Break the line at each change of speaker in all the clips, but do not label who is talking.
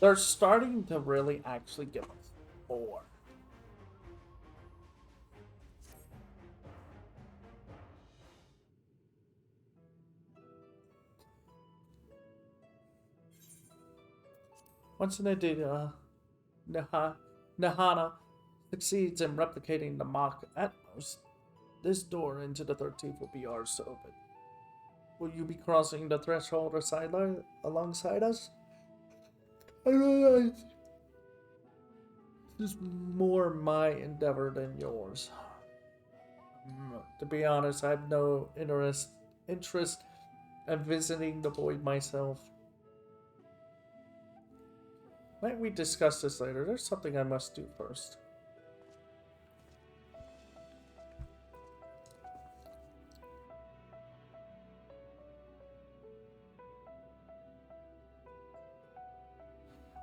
They're starting to really actually give us more. Once an idea, Nahana succeeds in replicating the Mach Atmos, this door into the 13th will be ours to open. Will you be crossing the threshold or sideline alongside us? I realize this is more my endeavor than yours. To be honest, I have no interest in visiting the void myself. Might we discuss this later? There's something I must do first.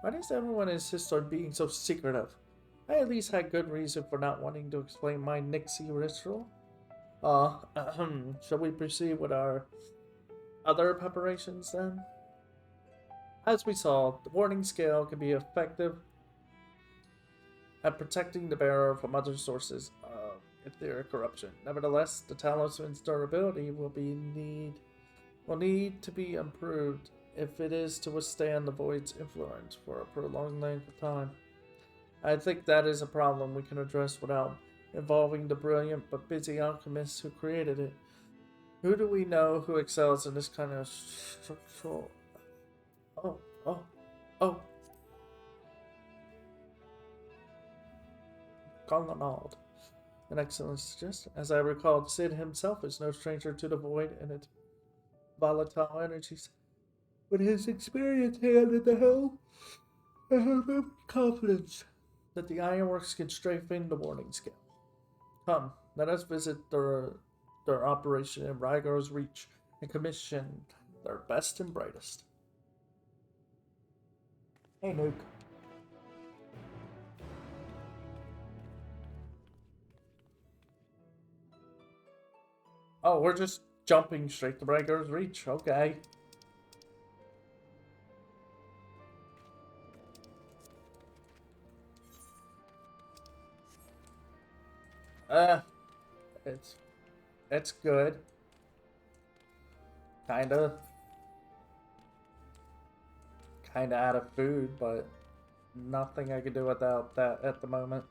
Why does everyone insist on being so secretive? I at least had good reason for not wanting to explain my Nixie ritual. Shall we proceed with our other preparations then? As we saw, the warning scale can be effective at protecting the bearer from other sources of etheric corruption. Nevertheless, the talisman's durability will need to be improved if it is to withstand the void's influence for a prolonged length of time. I think that is a problem we can address without involving the brilliant but busy alchemists who created it. Who do we know who excels in this kind of structural... Oh, oh, oh. Colonnade. An excellent suggestion. As I recall, Sid himself is no stranger to the void and its volatile energies. With his experience hand in the helm, I have every confidence that the ironworks can strengthen the warning scale. Come, let us visit their operation in Rygar's Reach and commission their best and brightest. Hey, Nuke. Oh, we're just jumping straight to Rygar's Reach. Okay. Uh, it's good. Kinda out of food, but nothing I can do without that at the moment.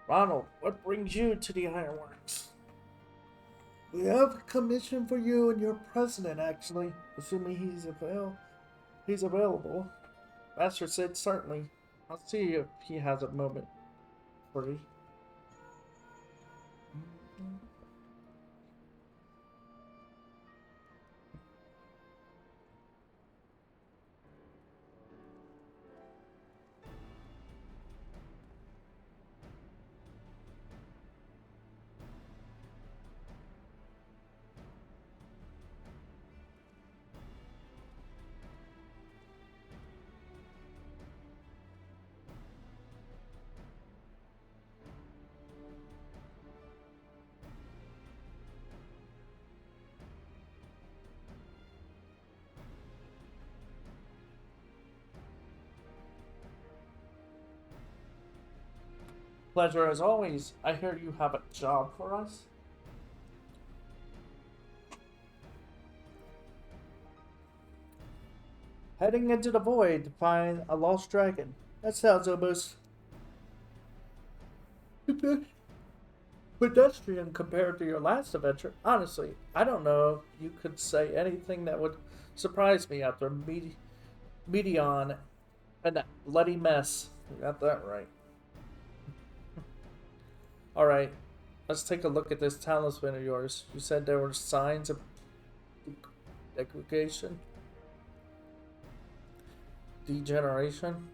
Ronald, what brings you to the ironworks? We have a commission for you and your president, actually, assuming he's available. Master said certainly. I'll see if he has a moment free. Pleasure as always. I hear you have a job for us. Heading into the void to find a lost dragon. That sounds almost pedestrian compared to your last adventure. Honestly, I don't know if you could say anything that would surprise me after Medion and that bloody mess. You got that right. Alright, let's take a look at this talisman of yours. You said there were signs of degradation? Degeneration?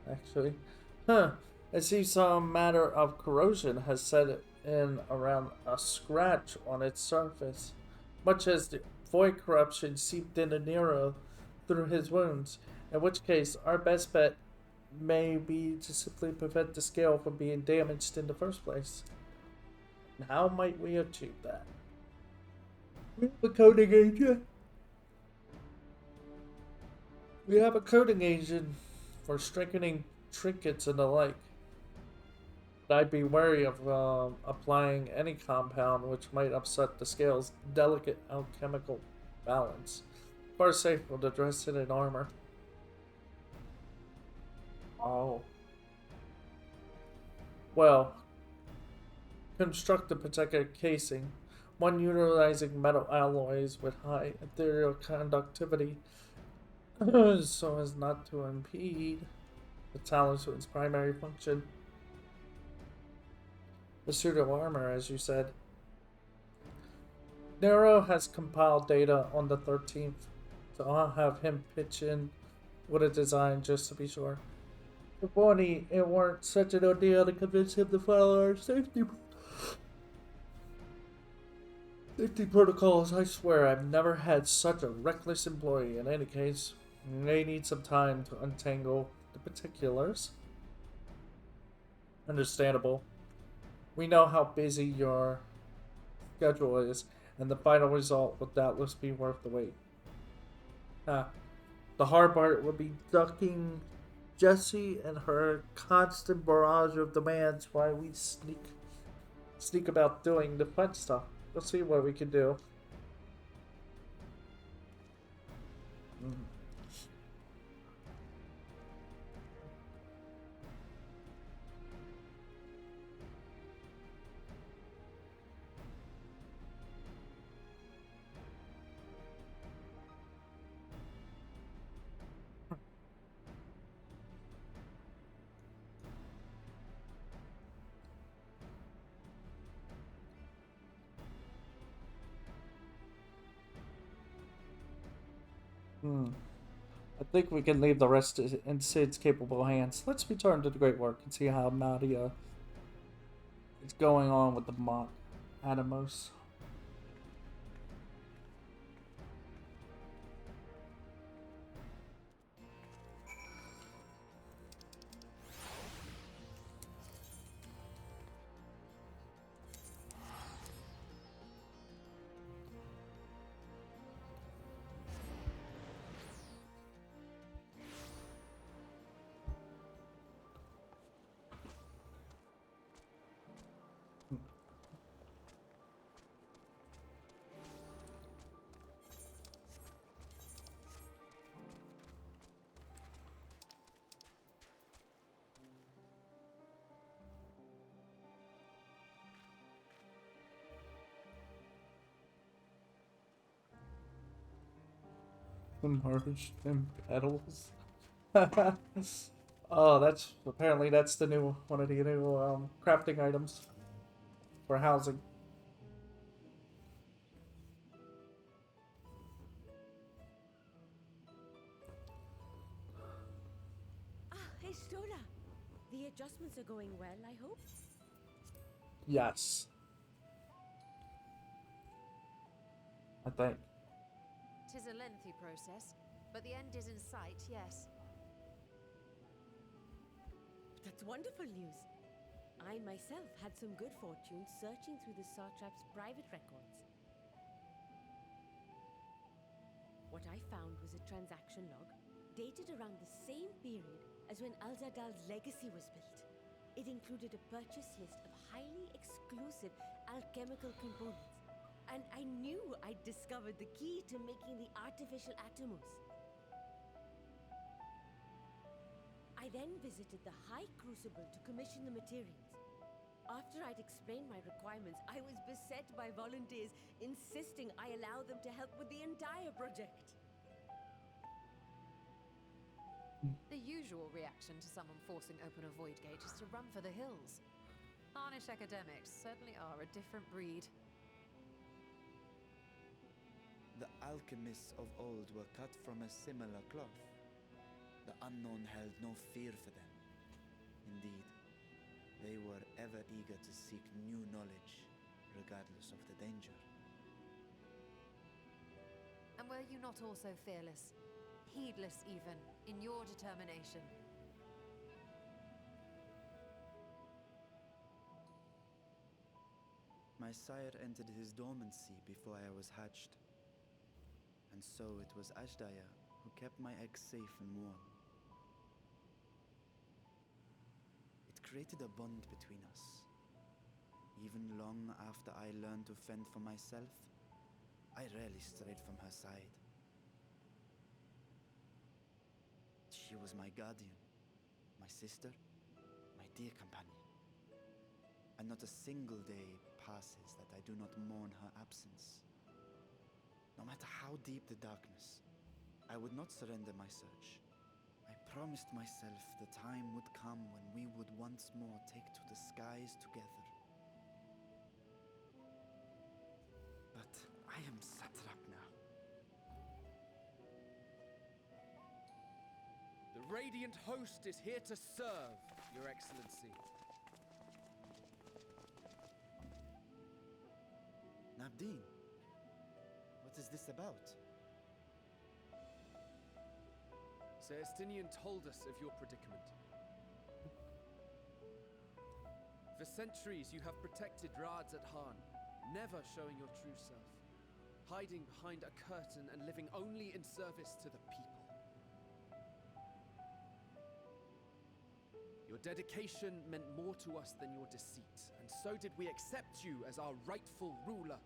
Actually. Huh. It seems some matter of corrosion has set in around a scratch on its surface, much as the void corruption seeped into Nero through his wounds, in which case our best bet may be to simply prevent the scale from being damaged in the first place. And how might we achieve that? We have a coding agent. We have a coding agent for strengthening trinkets and the like. But I'd be wary of applying any compound which might upset the scale's delicate alchemical balance. Far safer to dress it in armor. Oh. Well, construct a protective casing, one utilizing metal alloys with high ethereal conductivity so as not to impede the talisman's primary function. The suit of armor, as you said. Nero has compiled data on the 13th, so I'll have him pitch in with a design just to be sure. If only it weren't such an ordeal to convince him to follow our safety protocols. I swear I've never had such a reckless employee. In any case, they need some time to untangle the particulars. Understandable. We know how busy your schedule is, and the final result will doubtless be worth the wait. The hard part would be ducking Jessie and her constant barrage of demands while we sneak about doing the fun stuff. We'll see what we can do. I think we can leave the rest in Sid's capable hands. Let's return to the great work and see how Nadia is going on with the mock Atomos. Merged in petals. Oh, that's the new one of the new crafting items for housing.
Hey Stola, the adjustments are going well, I hope?
Yes. I think.
'Tis a lengthy process, but the end is in sight, yes.
That's wonderful news. I myself had some good fortune searching through the Satrap's private records. What I found was a transaction log dated around the same period as when Alzadal's legacy was built. It included a purchase list of highly exclusive alchemical components, and I knew I'd discovered the key to making the artificial Atomos. I then visited the High Crucible to commission the materials. After I'd explained my requirements, I was beset by volunteers insisting I allow them to help with the entire project.
The usual reaction to someone forcing open a void gate is to run for the hills. Harnish academics certainly are a different breed.
The alchemists of old were cut from a similar cloth. The unknown held no fear for them. Indeed, they were ever eager to seek new knowledge, regardless of the danger.
And were you not also fearless, heedless even, in your determination?
My sire entered his dormancy before I was hatched. And so it was Ashdaya who kept my eggs safe and warm. It created a bond between us. Even long after I learned to fend for myself, I rarely strayed from her side. She was my guardian, my sister, my dear companion. And not a single day passes that I do not mourn her absence. No matter how deep the darkness, I would not surrender my search. I promised myself the time would come when we would once more take to the skies together. But I am satrap now.
The Radiant Host is here to serve, Your Excellency.
Nabdeen, what is this about?
Celestinian told us of your predicament. For centuries you have protected Rads at Han, never showing your true self, hiding behind a curtain and living only in service to the people. Your dedication meant more to us than your deceit, and so did we accept you as our rightful ruler.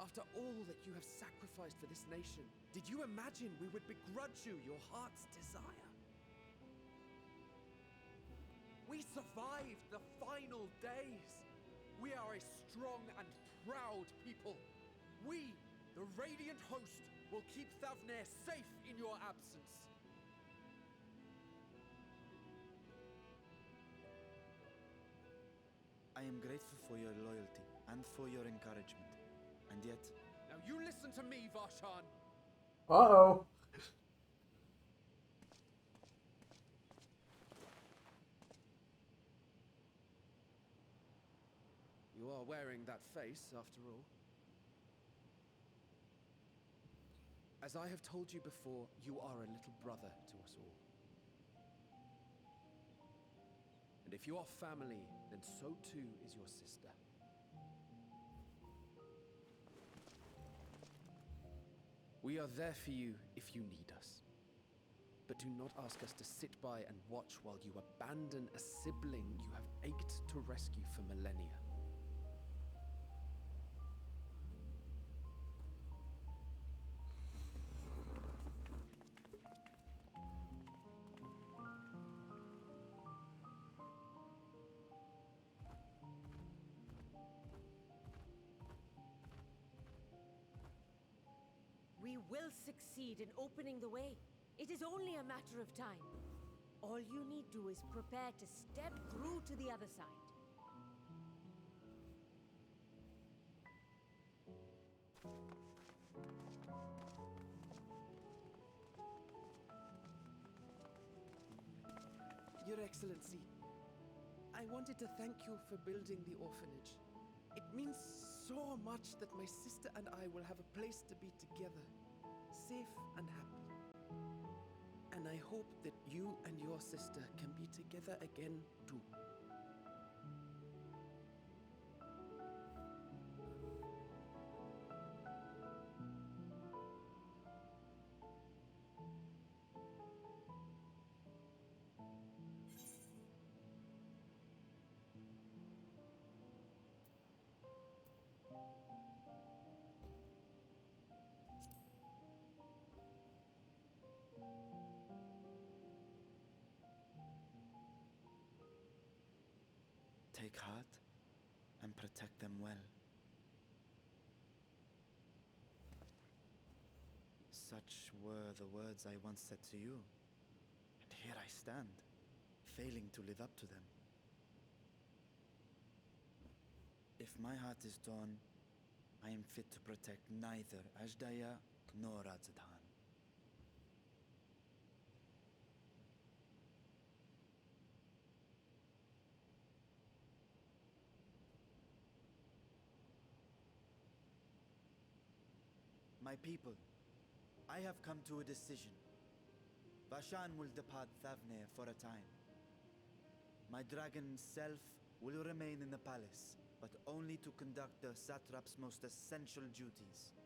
After all that you have sacrificed for this nation, did you imagine we would begrudge you your heart's desire? We survived the final days. We are a strong and proud people. We, the Radiant Host, will keep Thavnair safe in your absence.
I am grateful for your loyalty and for your encouragement. And yet...
Now you listen to me, Varshan.
Uh-oh.
You are wearing that face, after all. As I have told you before, you are a little brother to us all. And if you are family, then so too is your sister. We are there for you if you need us. But do not ask us to sit by and watch while you abandon a sibling you have ached to rescue for millennia.
We will succeed in opening the way. It is only a matter of time. All you need do is prepare to step through to the other side.
Your Excellency, I wanted to thank you for building the orphanage. It means so much that my sister and I will have a place to be together, safe and happy. And I hope that you and your sister can be together again too.
Take heart and protect them well. Such were the words I once said to you. And here I stand, failing to live up to them. If my heart is torn, I am fit to protect neither Ashdaya nor Radzadhan. My people, I have come to a decision. Vashan will depart Thavnair for a time. My dragon self will remain in the palace, but only only to conduct the satrap's most essential duties.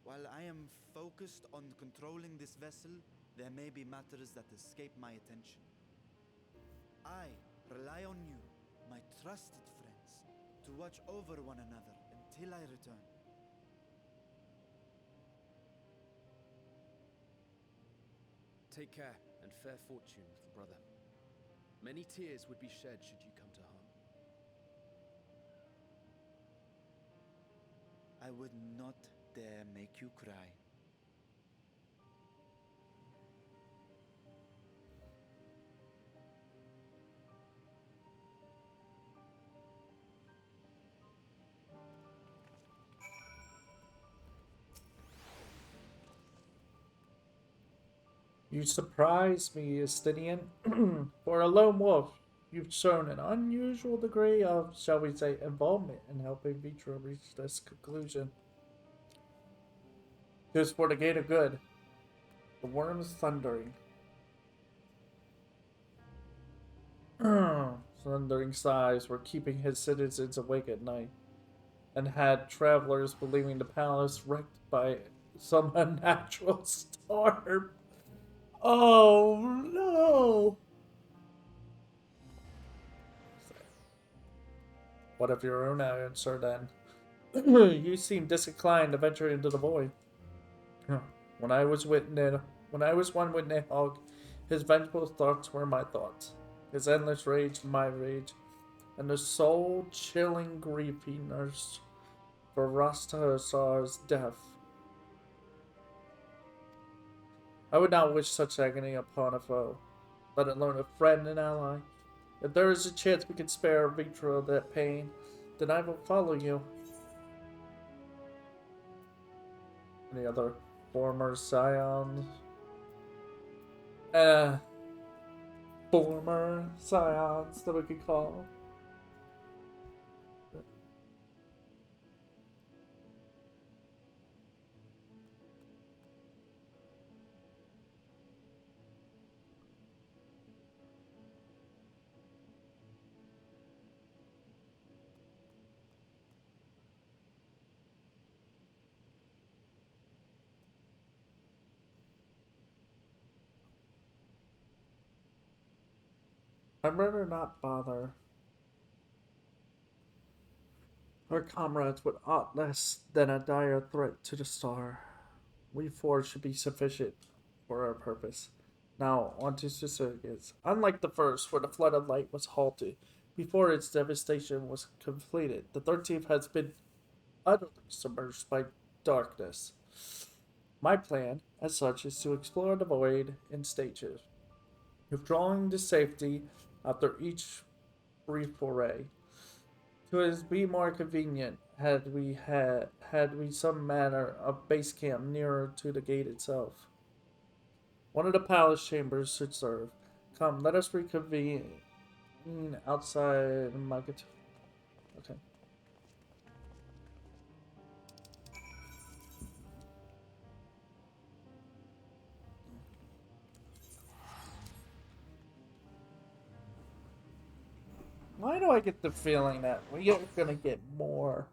While I am focused on controlling this vessel, there may be matters that escape my attention. I rely on you, my trusted friends, to watch over one another until I return.
Take care and fair fortune, little brother. Many tears would be shed should you come to harm.
I would not dare make you cry.
You surprise me, Estinian. For a lone wolf, you've shown an unusual degree of, shall we say, involvement in helping Vitra reach this conclusion. Tis for the greater good. The worm's thundering. Thundering sighs were keeping his citizens awake at night, and had travelers believing the palace wrecked by some unnatural storm. Oh no! What of your own answer then? You seem disinclined to venture into the void. When I was one with Nehog, his vengeful thoughts were my thoughts, his endless rage my rage, and the soul-chilling grief he nursed for Rastasar's death. I would not wish such agony upon a foe, let alone a friend and ally. If there is a chance we can spare Vitra that pain, then I will follow you. Any other former scions? Former scions that we could call. I'd rather not bother our comrades with aught less than a dire threat to the star. We four should be sufficient for our purpose. Now, on to specifics. Unlike the first, where the flood of light was halted before its devastation was completed, the 13th has been utterly submerged by darkness. My plan, as such, is to explore the void in stages, withdrawing to safety after each brief foray. To be more convenient, had we some manner of base camp nearer to the gate itself. One of the palace chambers should serve. Come, let us reconvene outside Magat. Okay. Why do I get the feeling that we are gonna get more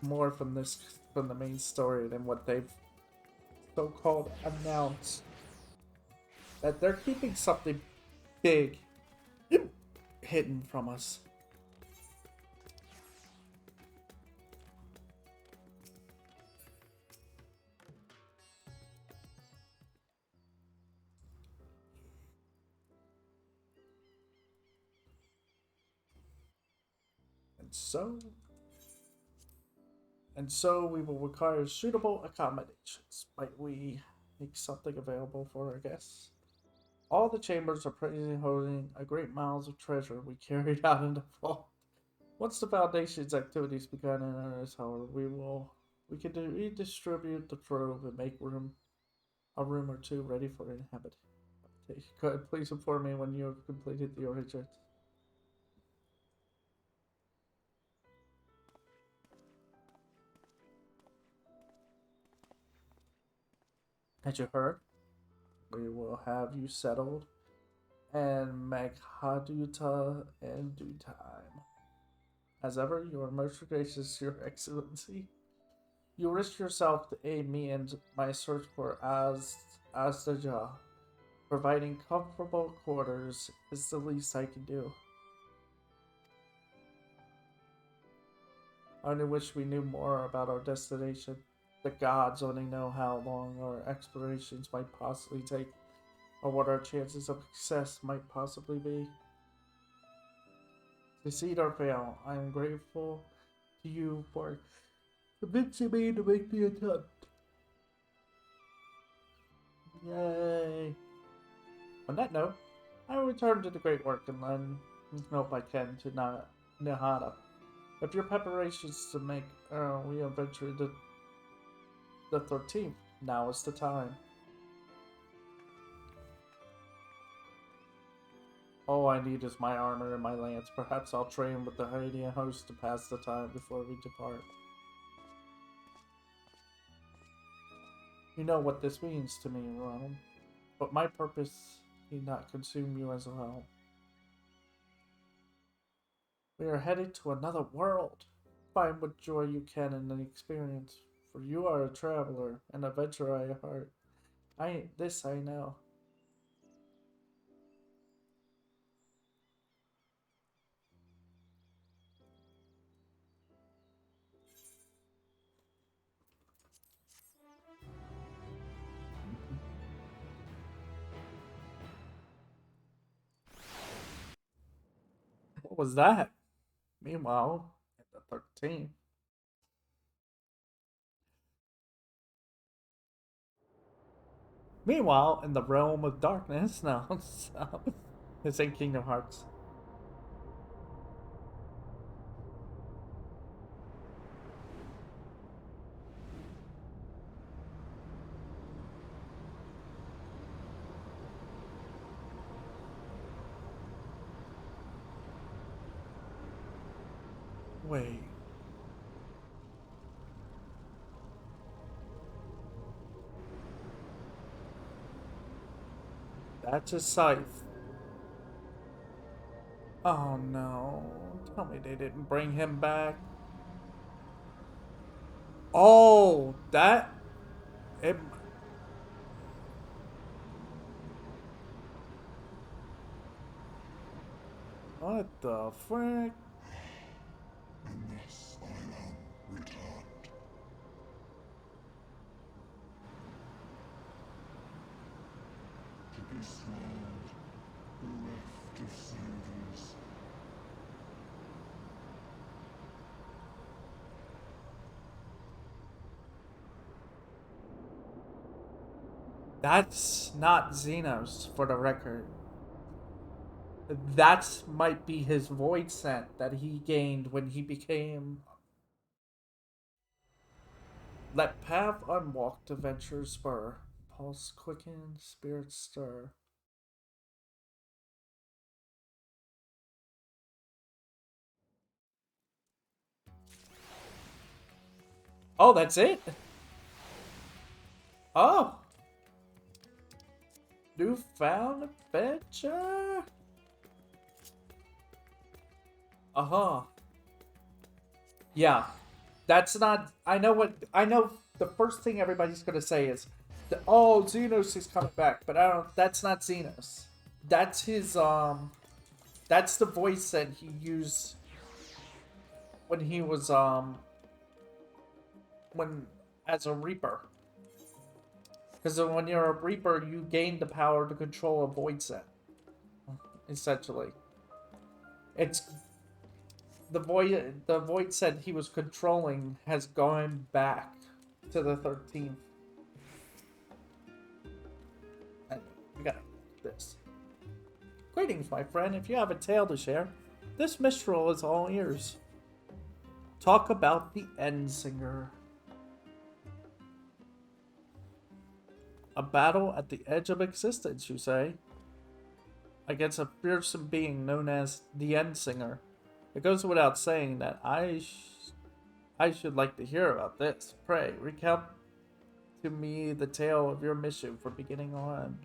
from the main story than what they've so-called announced? That they're keeping something big hidden from us. And so we will require suitable accommodations. Might we make something available for our guests? All the chambers are presently holding a great miles of treasure we carried out in the vault. Once the Foundation's activities begun in earnest, however, we can redistribute the trove and make a room or two ready for inhabit. Okay, go ahead, please inform me when you have completed the arrangement. As you heard, we will have you settled and Maghaduta in due time. As ever, you are most gracious, Your Excellency. You risk yourself to aid me in my search for Azdaja. Providing comfortable quarters is the least I can do. I only wish we knew more about our destination. The gods only know how long our explorations might possibly take, or what our chances of success might possibly be. Succeed or fail, I am grateful to you for convincing me to make the attempt. Yay! On that note, I will return to the great work and lend help I can to Nahada. If your preparations to make re-adventure the 13th, now is the time. All I need is my armor and my lance. Perhaps I'll train with the Hydian host to pass the time before we depart. You know what this means to me, Ronald. But my purpose need not consume you as well. We are headed to another world. Find what joy you can in the experience, for you are a traveler, an adventurer at heart. I know. What was that? Meanwhile, at the 13th. Meanwhile, in the realm of darkness, no, it's in Kingdom Hearts. Wait. That's a scythe. Oh no. Tell me they didn't bring him back. Oh, that... It... What the frick?
And thus I am returned. To be slain, bereft of saviors.
That's not Xenos, for the record. That might be his void scent that he gained when he became... Let path unwalked, adventure spur. Pulse quicken, spirit stir. Oh, that's it? Oh! Newfound adventure? Uh-huh. Yeah. That's not... I know the first thing everybody's gonna say is, oh, Xenos is coming back, but I don't... That's not Xenos. That's his, That's the voice that he used when he was, as a Reaper. Because when you're a Reaper, you gain the power to control a void set. Essentially. It's... The void set he was controlling has gone back to the 13th. And we got this. Greetings, my friend. If you have a tale to share, this minstrel is all ears. Talk about the Endsinger. A battle at the edge of existence, you say? Against a fearsome being known as the Endsinger. It goes without saying that I should like to hear about this. Pray, recount to me the tale of your mission from beginning on.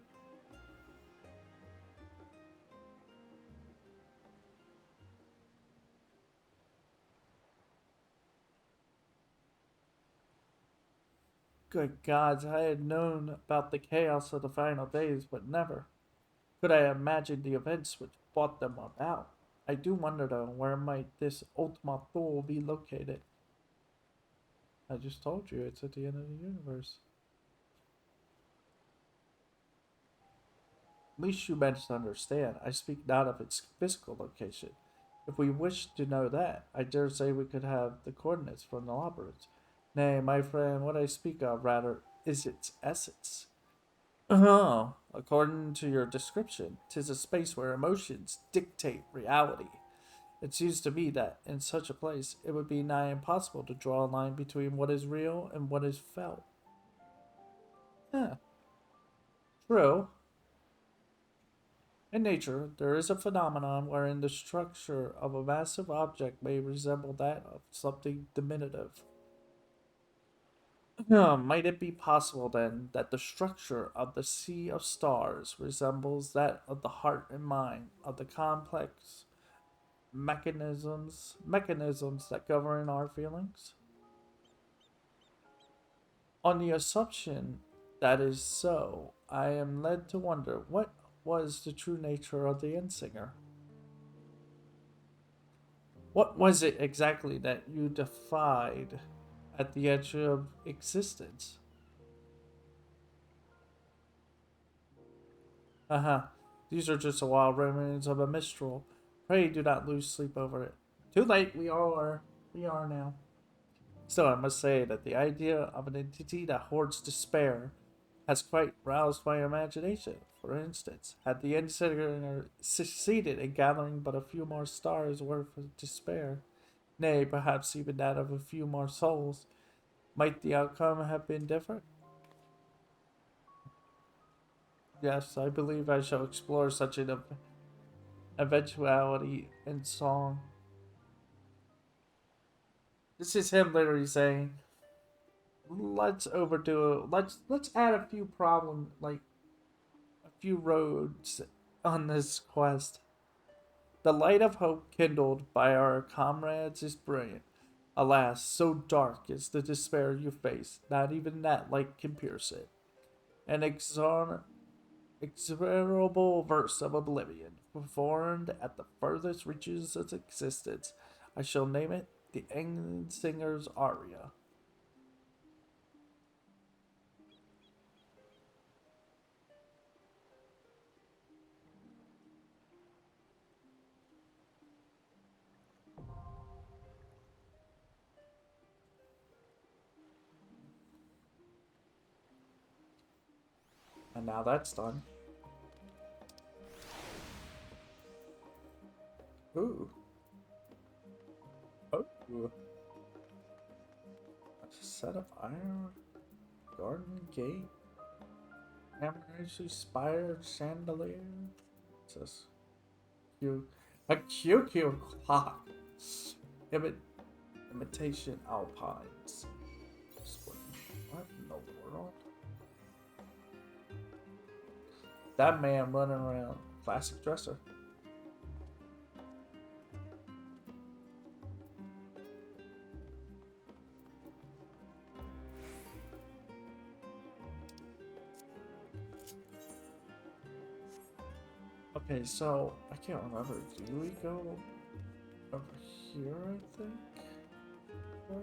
Good gods, I had known about the chaos of the final days, but never could I imagine the events which brought them about. I do wonder though, where might this Ultima Thule be located? I just told you it's at the end of the universe. At least you managed to understand. I speak not of its physical location. If we wish to know that, I dare say we could have the coordinates from the labyrinth. Nay, my friend, what I speak of, rather, is its essence. Oh, according to your description, 'tis a space where emotions dictate reality. It seems to me that, in such a place, it would be nigh impossible to draw a line between what is real and what is felt. Huh. True. In nature, there is a phenomenon wherein the structure of a massive object may resemble that of something diminutive. Might it be possible, then, that the structure of the sea of stars resembles that of the heart and mind of the complex mechanisms that govern our feelings? On the assumption that is so, I am led to wonder what was the true nature of the Innsinger. What was it exactly that you defied at the edge of existence? Haha, these are just the wild remnants of a mistral. Pray do not lose sleep over it. Too late, we all are. We are now. Still, I must say that the idea of an entity that hoards despair has quite roused my imagination. For instance, had the Insider succeeded in gathering but a few more stars worth of despair, nay, perhaps even that of a few more souls, might the outcome have been different? Yes, I believe I shall explore such an eventuality in song. This is him literally saying, let's overdo it. Let's add a few like a few roads on this quest. The light of hope kindled by our comrades is brilliant. Alas, so dark is the despair you face, not even that light can pierce it. An execrable verse of oblivion, performed at the furthest reaches of existence. I shall name it the Singer's Aria. And now that's done. Ooh. Oh. A set of iron garden gate. Ambergris spire chandelier. What's this? A QQ clock. Imitation alpines. What in the world? That man running around. Classic dresser. Okay, so I can't remember. Do we go over here, I think? Or...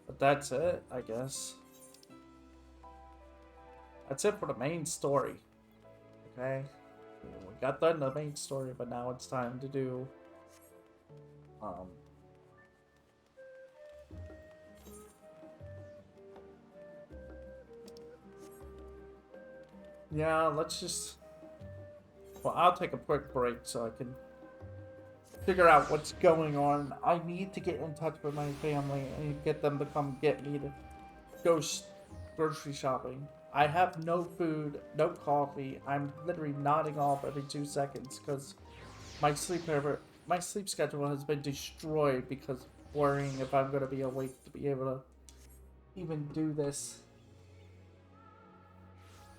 But that's it, I guess. That's it for the main story. Okay? We got done the main story, but now it's time to do... Yeah, let's just... Well, I'll take a quick break so I can figure out what's going on. I need to get in touch with my family and get them to come get me to go grocery shopping. I have no food, no coffee. I'm literally nodding off every 2 seconds because my sleep schedule has been destroyed because worrying if I'm gonna be awake to be able to even do this,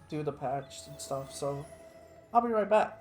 do the patch and stuff. So I'll be right back.